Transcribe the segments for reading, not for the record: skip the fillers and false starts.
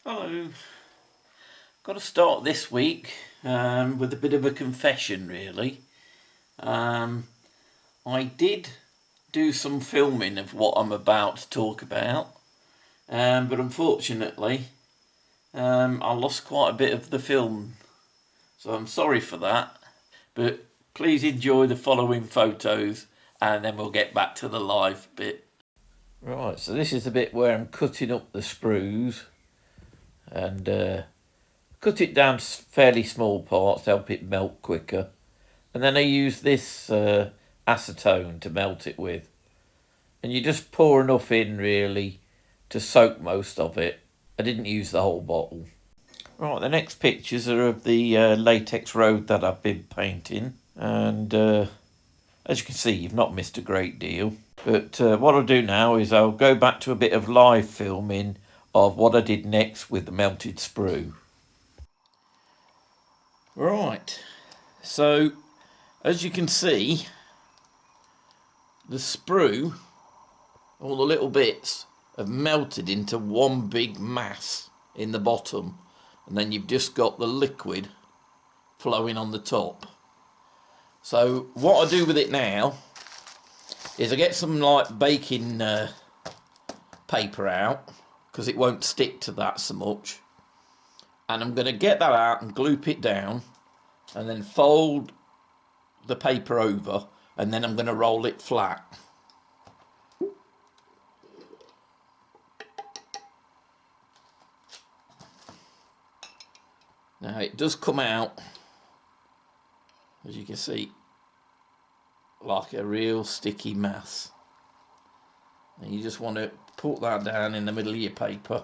Hello. Got to start this week with a bit of a confession, really. I did do some filming of what I'm about to talk about, but unfortunately, I lost quite a bit of the film, so I'm sorry for that. But please enjoy the following photos, and then we'll get back to the live bit. Right, so this is the bit where I'm cutting up the sprues and cut it down to fairly small parts to help it melt quicker. And then I use this acetone to melt it with. And you just pour enough in really to soak most of it. I didn't use the whole bottle. Right, the next pictures are of the latex road that I've been painting. And as you can see, you've not missed a great deal. But what I'll do now is I'll go back to a bit of live filming of what I did next with the melted sprue. Right, so as you can see, the sprue, all the little bits, have melted into one big mass in the bottom, and then you've just got the liquid flowing on the top. So what I do with it now is I get some like baking paper out, because it won't stick to that so much, and I'm going to get that out and gloop it down and then fold the paper over, and then I'm going to roll it flat. Now it does come out, as you can see, like a real sticky mass. And you just want to put that down in the middle of your paper.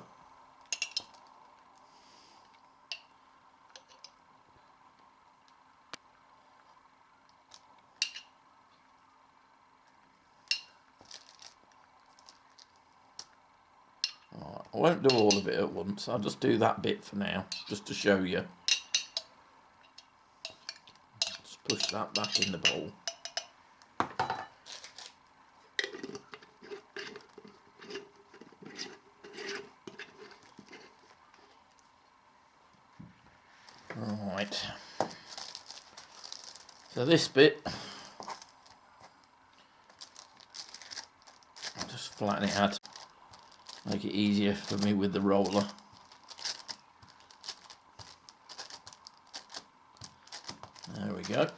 Right, I won't do all of it at once, I'll just do that bit for now, just to show you. Just push that back in the bowl. Right, so this bit, I'll just flatten it out, make it easier for me with the roller. There we go.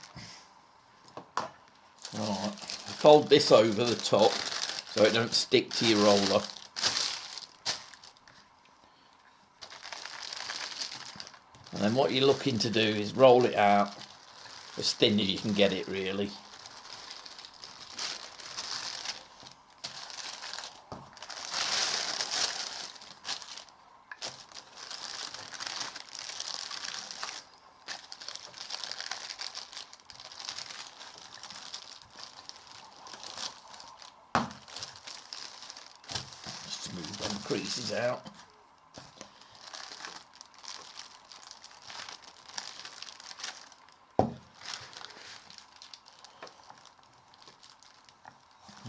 Right, fold this over the top so it don't stick to your roller. And then what you're looking to do is roll it out as thin as you can get it, really. Just smooth them creases out.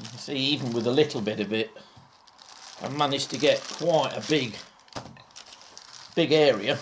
You can see, even with a little bit of it, I've managed to get quite a big area.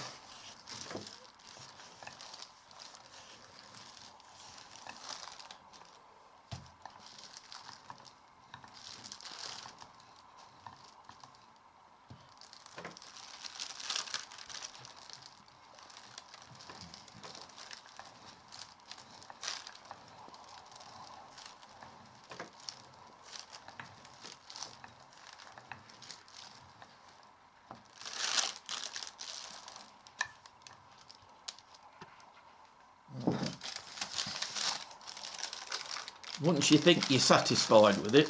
Once you think you're satisfied with it,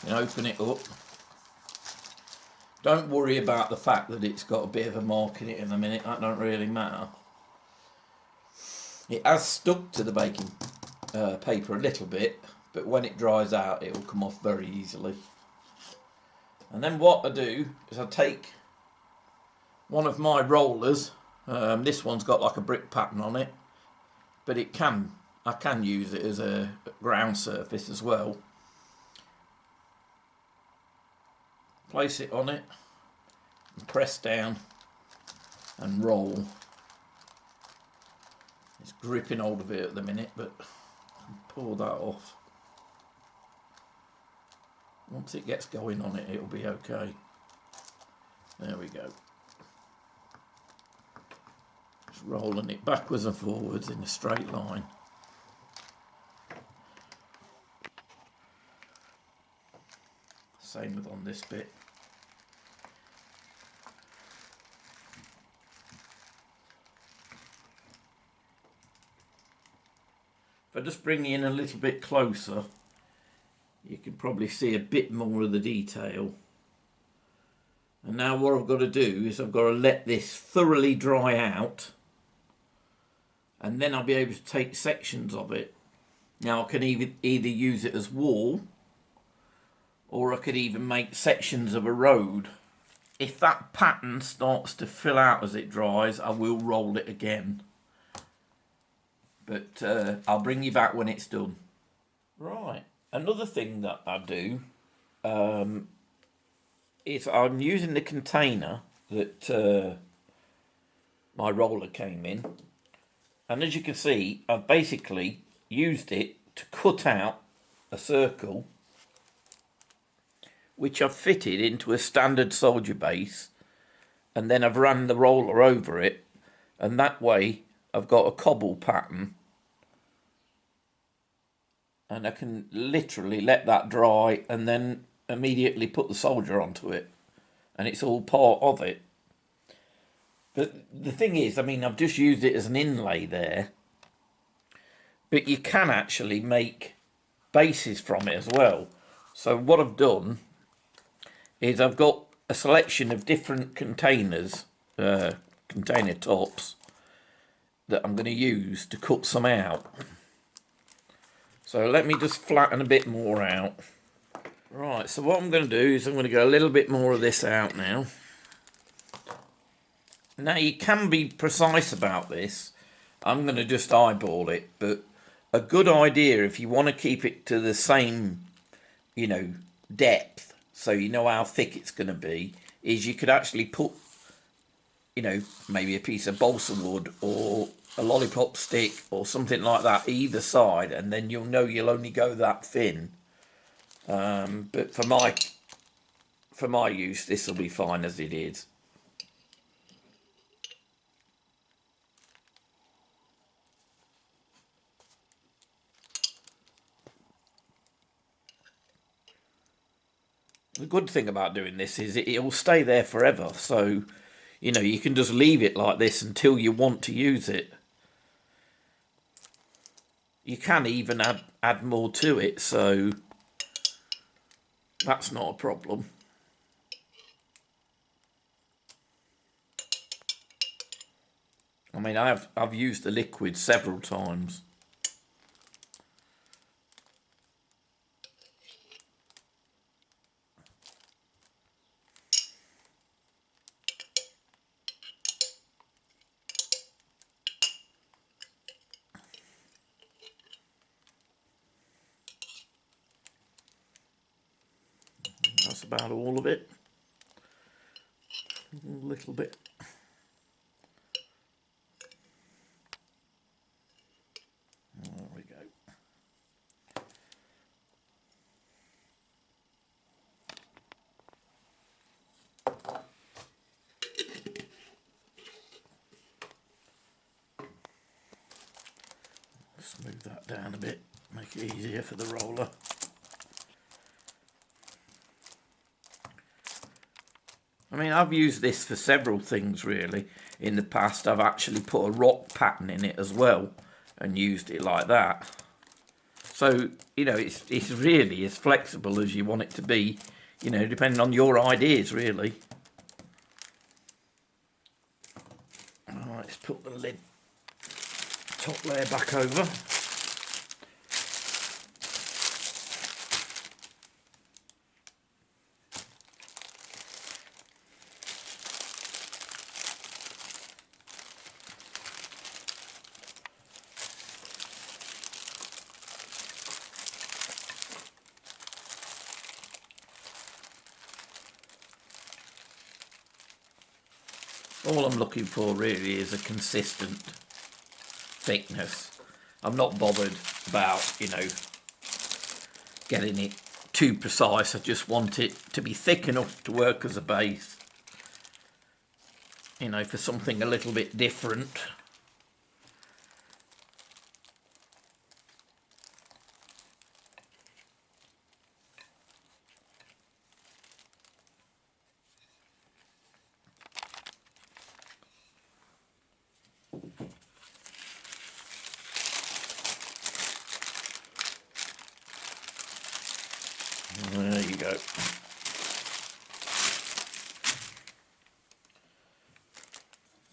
you open it up. Don't worry about the fact that it's got a bit of a mark in it in a minute, that don't really matter. It has stuck to the baking paper a little bit, but when it dries out it will come off very easily. And then what I do is I take one of my rollers, this one's got like a brick pattern on it, but I can use it as a ground surface as well. place it on it and press down and roll. It's gripping hold of it at the minute, but pull that off. Once it gets going on it, it'll be okay. There we go. Just rolling it backwards and forwards in a straight line. Same with on this bit. If I just bring you in a little bit closer, you can probably see a bit more of the detail. And now what I've got to do is I've got to let this thoroughly dry out, and then I'll be able to take sections of it. Now I can either use it as wall, or I could even make sections of a road. If that pattern starts to fill out as it dries, I will roll it again. But I'll bring you back when it's done. Right, another thing that I do is I'm using the container that my roller came in, and as you can see, I've basically used it to cut out a circle which I've fitted into a standard soldier base, and then I've ran the roller over it, and that way I've got a cobble pattern, and I can literally let that dry and then immediately put the soldier onto it, and it's all part of it. But the thing is, I mean, I've just used it as an inlay there, but you can actually make bases from it as well. So what I've done is I've got a selection of different containers, container tops, that I'm going to use to cut some out. So let me just flatten a bit more out. Right, so what I'm going to do is I'm going to get a little bit more of this out now. Now you can be precise about this. I'm going to just eyeball it, but a good idea if you want to keep it to the same, you know, depth, so you know how thick it's going to be, is you could actually put, you know, maybe a piece of balsa wood or a lollipop stick or something like that either side, and then you'll know you'll only go that thin. But for my use, this will be fine as it is. The good thing about doing this is it'll stay there forever, so you know you can just leave it like this until you want to use it. You can even add more to it, so that's not a problem. I mean, I've used the liquid several times. That's about all of it. A little bit. There we go. Smooth that down a bit, make it easier for the roller. I mean, I've used this for several things really. In the past, I've actually put a rock pattern in it as well and used it like that. So, you know, it's really as flexible as you want it to be, you know, depending on your ideas really. Alright, let's put the lid, top layer back over. All I'm looking for really is a consistent thickness. I'm not bothered about, you know, getting it too precise. I just want it to be thick enough to work as a base, you know, for something a little bit different. There you go.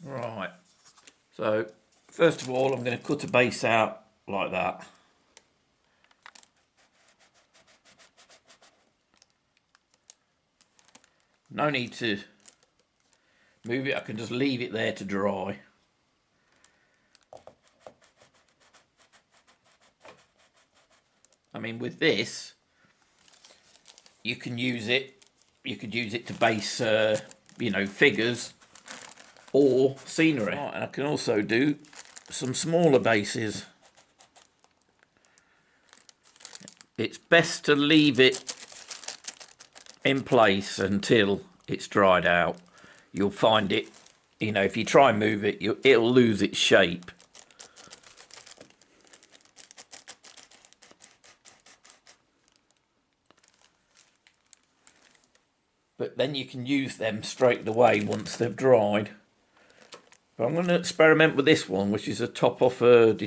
Right, so first of all I'm going to cut a base out like that. No need to move it, I can just leave it there to dry. I mean, with this you can use it, you could use it to base you know, figures or scenery. Right, and I can also do some smaller bases. It's best to leave it in place until it's dried out. You'll find it, you know, if you try and move it, it'll lose its shape. But then you can use them straight away once they've dried. But I'm going to experiment with this one, which is a top off a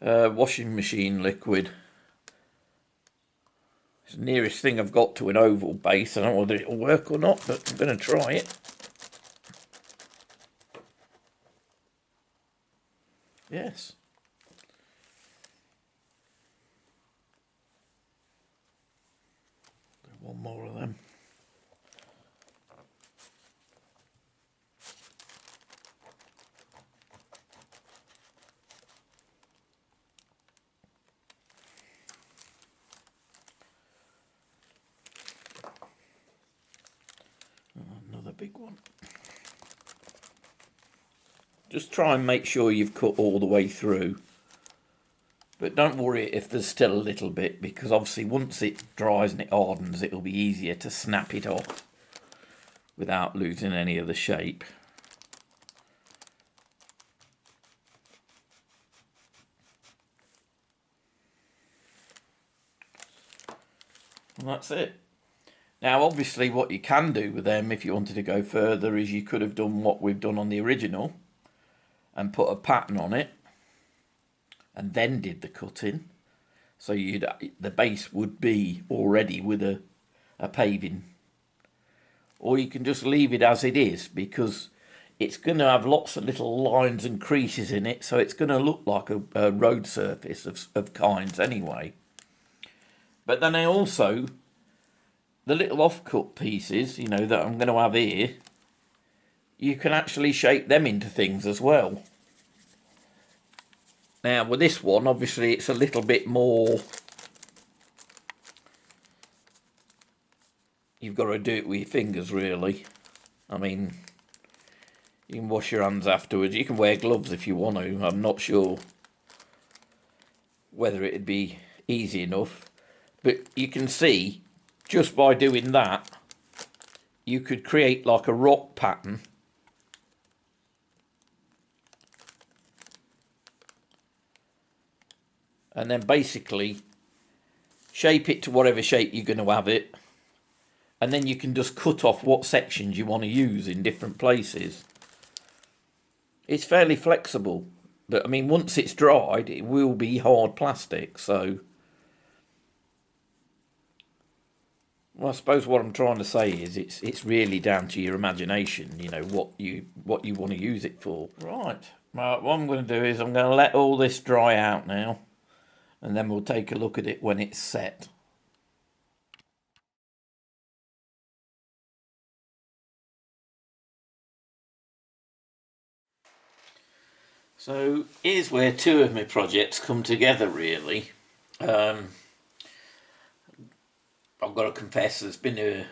washing machine liquid. It's the nearest thing I've got to an oval base. I don't know whether it'll work or not, but I'm going to try it. Yes. One more of them. Another big one. Just try and make sure you've cut all the way through. But don't worry if there's still a little bit, because obviously once it dries and it hardens, it'll be easier to snap it off without losing any of the shape. And that's it. Now obviously what you can do with them, if you wanted to go further, is you could have done what we've done on the original and put a pattern on it and then did the cutting. So the base would be already with a paving. Or you can just leave it as it is, because it's going to have lots of little lines and creases in it, so it's going to look like a road surface of kinds anyway. But then also, the little offcut pieces, you know, that I'm going to have here, you can actually shape them into things as well. Now with this one, obviously it's a little bit more, you've got to do it with your fingers really. I mean, you can wash your hands afterwards, you can wear gloves if you want to. I'm not sure whether it'd be easy enough, but you can see just by doing that you could create like a rock pattern. And then basically shape it to whatever shape you're going to have it. And then you can just cut off what sections you want to use in different places. It's fairly flexible. But I mean, once it's dried, it will be hard plastic. So, well, I suppose what I'm trying to say is it's really down to your imagination, you know, what you want to use it for. Right. Well, what I'm going to do is I'm going to let all this dry out now. And then we'll take a look at it when it's set. So here's where two of my projects come together really. I've got to confess there's been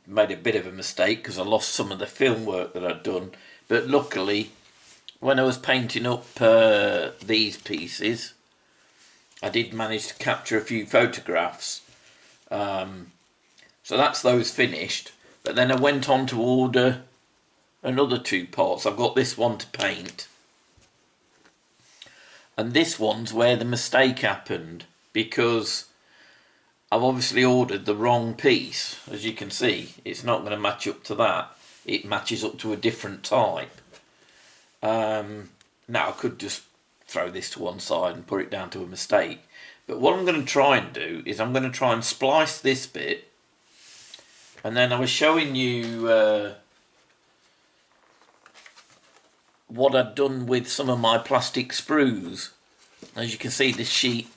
made a bit of a mistake because I lost some of the film work that I'd done. But luckily, when I was painting up these pieces, I did manage to capture a few photographs. So that's those finished. But then I went on to order another 2 parts. I've got this one to paint. And this one's where the mistake happened, because I've obviously ordered the wrong piece. As you can see, it's not going to match up to that. It matches up to a different type. Now I could just throw this to one side and put it down to a mistake. But what I'm going to try and do is I'm going to try and splice this bit. And then I was showing you what I'd done with some of my plastic sprues. As you can see, this sheet,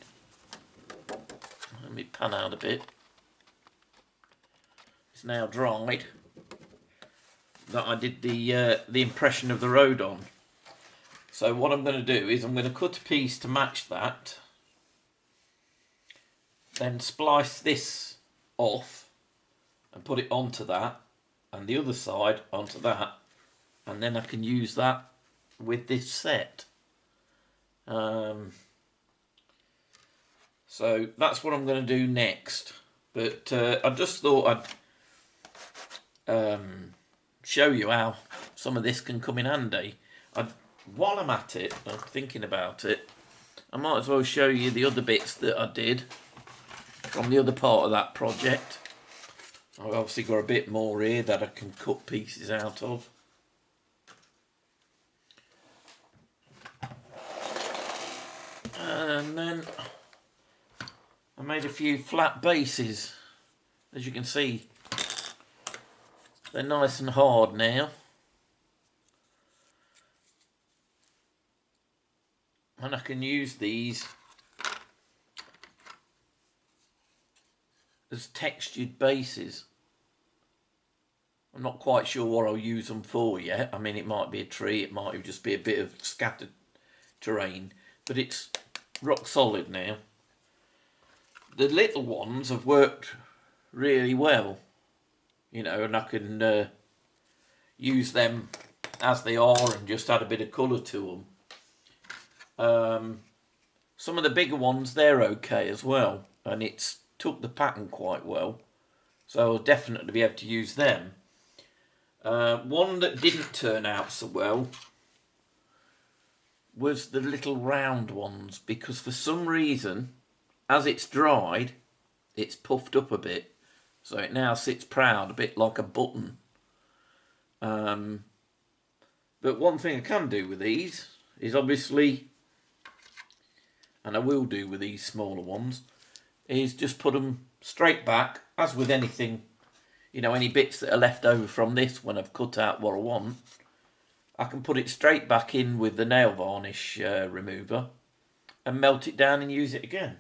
let me pan out a bit, it's now dried, that I did the impression of the road on. So what I'm going to do is I'm going to cut a piece to match that, then splice this off and put it onto that, and the other side onto that, and then I can use that with this set. So that's what I'm going to do next. But I just thought I'd show you how some of this can come in handy. While I'm at it, I'm thinking about it, I might as well show you the other bits that I did from the other part of that project. I've obviously got a bit more here that I can cut pieces out of. And then I made a few flat bases. As you can see, they're nice and hard now. And I can use these as textured bases. I'm not quite sure what I'll use them for yet. I mean, it might be a tree, it might just be a bit of scattered terrain, but it's rock solid now. The little ones have worked really well, you know, and I can use them as they are and just add a bit of colour to them. Some of the bigger ones, they're okay as well, and it's took the pattern quite well, so I'll definitely be able to use them. One that didn't turn out so well was the little round ones, because for some reason, as it's dried, it's puffed up a bit, so it now sits proud, a bit like a button. But one thing I can do with these is obviously, and I will do with these smaller ones, is just put them straight back, as with anything, you know, any bits that are left over from this when I've cut out what I want, I can put it straight back in with the nail varnish remover and melt it down and use it again.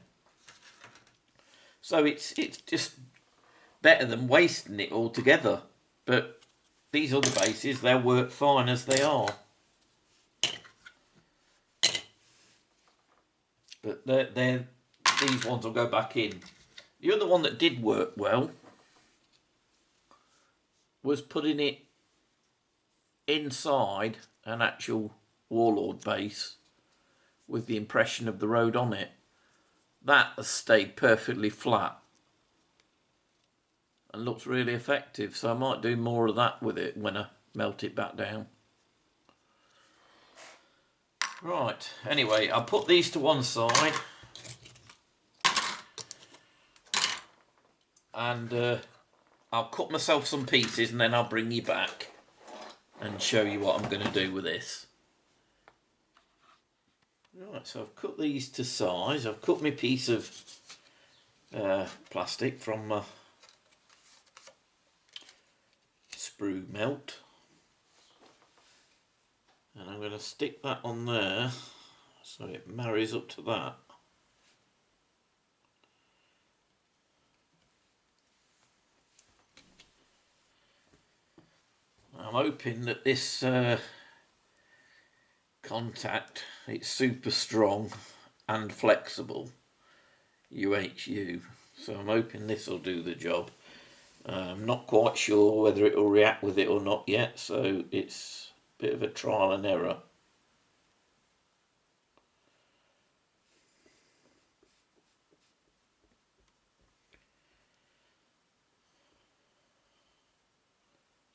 So it's just better than wasting it altogether. But these other bases, they'll work fine as they are. But these ones will go back in. The other one that did work well was putting it inside an actual Warlord base with the impression of the road on it. That has stayed perfectly flat and looks really effective, so I might do more of that with it when I melt it back down. Right, anyway, I'll put these to one side and I'll cut myself some pieces and then I'll bring you back and show you what I'm going to do with this. Right, so I've cut these to size. I've cut my piece of plastic from my sprue melt, and I'm going to stick that on there so it marries up to that. I'm hoping that this contact, it's super strong and flexible, UHU, So I'm hoping this will do the job. I'm not quite sure whether it will react with it or not yet, so it's a bit of a trial and error.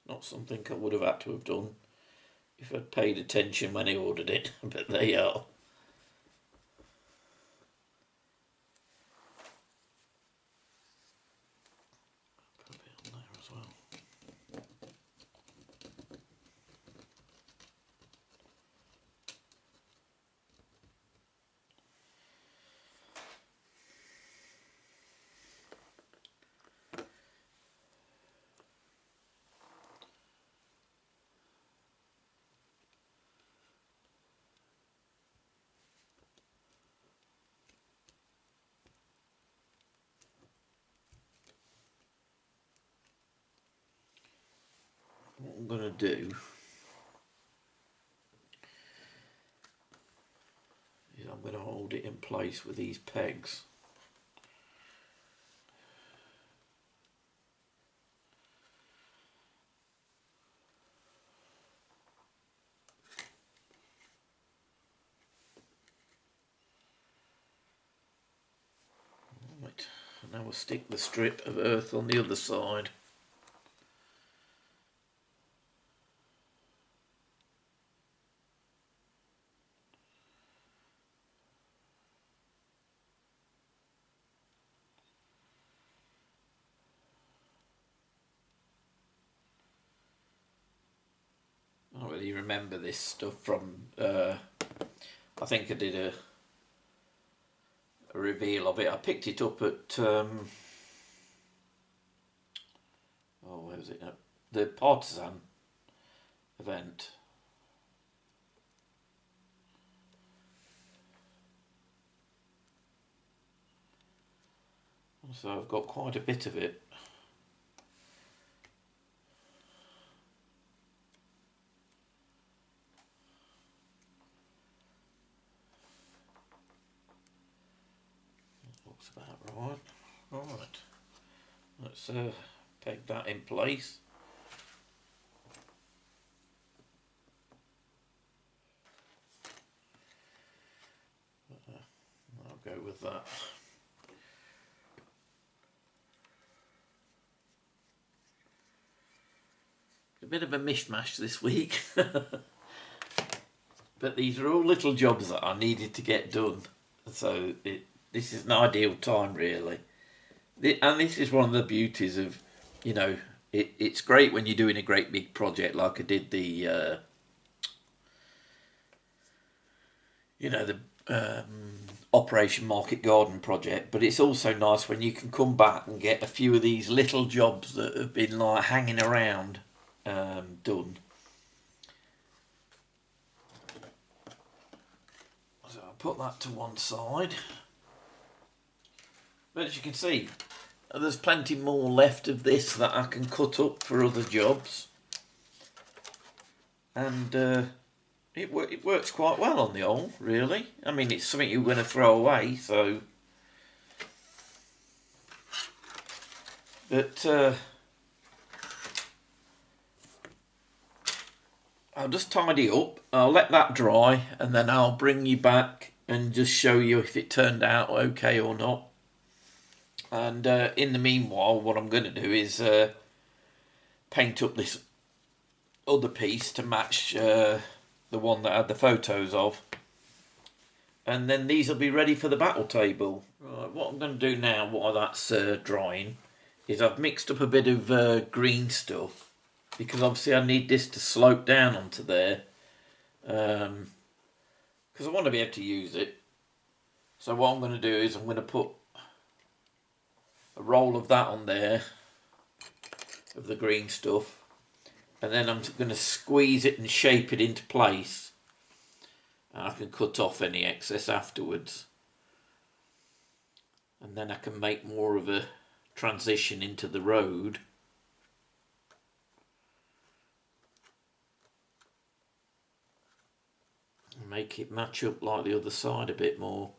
Not something I would have had to have done if I'd paid attention when I ordered it, but there you are. Put a bit on there as well. What I'm going to do is I'm going to hold it in place with these pegs. Right, and now we'll stick the strip of earth on the other side. I don't really remember this stuff from, I think I did a reveal of it. I picked it up at, oh, where was it? The Partisan event. So I've got quite a bit of it. That looks about right. Right, let's peg that in place. I'll go with that. A bit of a mishmash this week. But these are all little jobs that I needed to get done. So this is an ideal time, really. And this is one of the beauties of, you know, it's great when you're doing a great big project like I did the, you know, the Operation Market Garden project. But it's also nice when you can come back and get a few of these little jobs that have been like hanging around done. So I'll put that to one side. But as you can see, there's plenty more left of this that I can cut up for other jobs. And it works quite well on the whole, really. I mean, it's something you're going to throw away, so... But I'll just tidy up, I'll let that dry, and then I'll bring you back and just show you if it turned out okay or not. And in the meanwhile, what I'm going to do is paint up this other piece to match the one that I had the photos of. And then these will be ready for the battle table. Right, what I'm going to do now while that's drying is I've mixed up a bit of green stuff, because obviously I need this to slope down onto there, because I want to be able to use it. So what I'm going to do is I'm going to put a roll of that on there, of the green stuff, and then I'm going to squeeze it and shape it into place, and I can cut off any excess afterwards, and then I can make more of a transition into the road. And make it match up like the other side a bit more.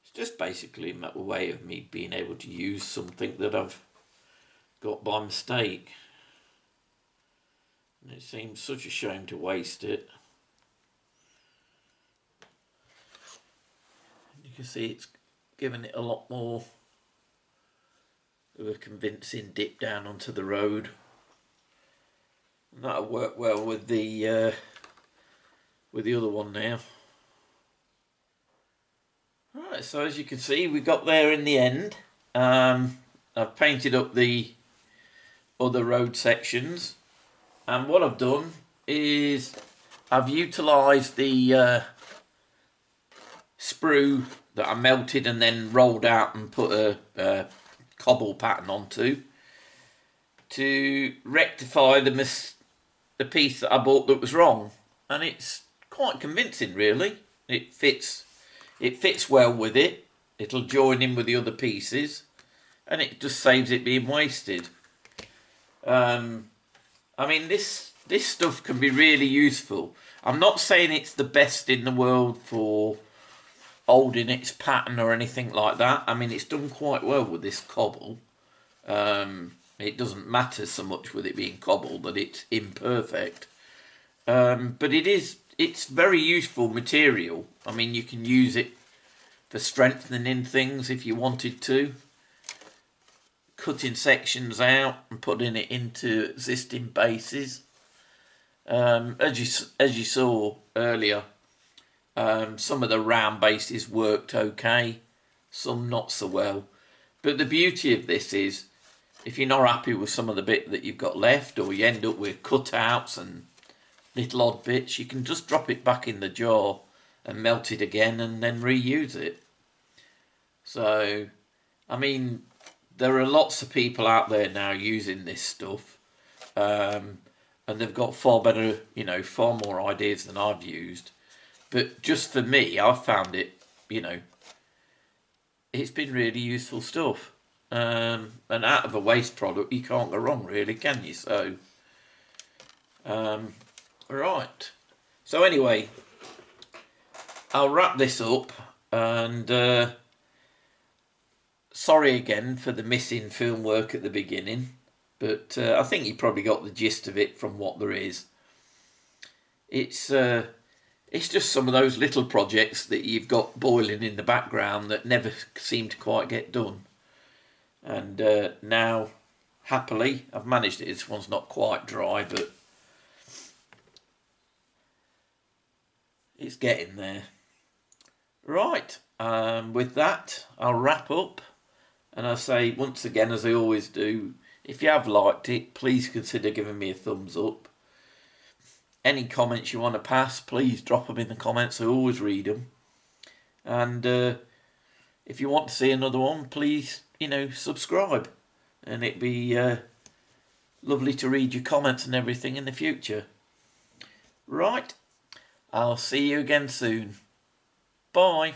It's just basically a way of me being able to use something that I've got by mistake. And it seems such a shame to waste it. You can see it's given it a lot more of a convincing dip down onto the road. And that'll work well with the other one now. Right, so as you can see, we got there in the end. I've painted up the other road sections, and what I've done is I've utilised the sprue that I melted and then rolled out and put a cobble pattern onto to rectify the piece that I bought that was wrong, and it's quite convincing, really. It fits well with it. It'll join in with the other pieces, and it just saves it being wasted. I mean, this stuff can be really useful. I'm not saying it's the best in the world for holding its pattern or anything like that. I mean, it's done quite well with this cobble. It doesn't matter so much with it being cobble that it's imperfect. But it's very useful material. I mean, you can use it for strengthening things if you wanted to. Cutting sections out and putting it into existing bases. As you saw earlier, some of the round bases worked okay, some not so well. But the beauty of this is, if you're not happy with some of the bit that you've got left, or you end up with cutouts and little odd bits, you can just drop it back in the jar and melt it again and then reuse it. So, I mean, there are lots of people out there now using this stuff, and they've got far better, far more ideas than I've used. But just for me, I've found it, it's been really useful stuff. And out of a waste product, you can't go wrong, really, can you? So, right. So anyway, I'll wrap this up, and sorry again for the missing film work at the beginning, but I think you probably got the gist of it from what there is. It's just some of those little projects that you've got boiling in the background that never seem to quite get done. And now, happily, I've managed it. This one's not quite dry, but it's getting there. Right, with that, I'll wrap up. And I say, once again, as I always do, if you have liked it, please consider giving me a thumbs up. Any comments you want to pass, please drop them in the comments. I always read them. And if you want to see another one, please, subscribe. And it'd be lovely to read your comments and everything in the future. Right, I'll see you again soon. Bye.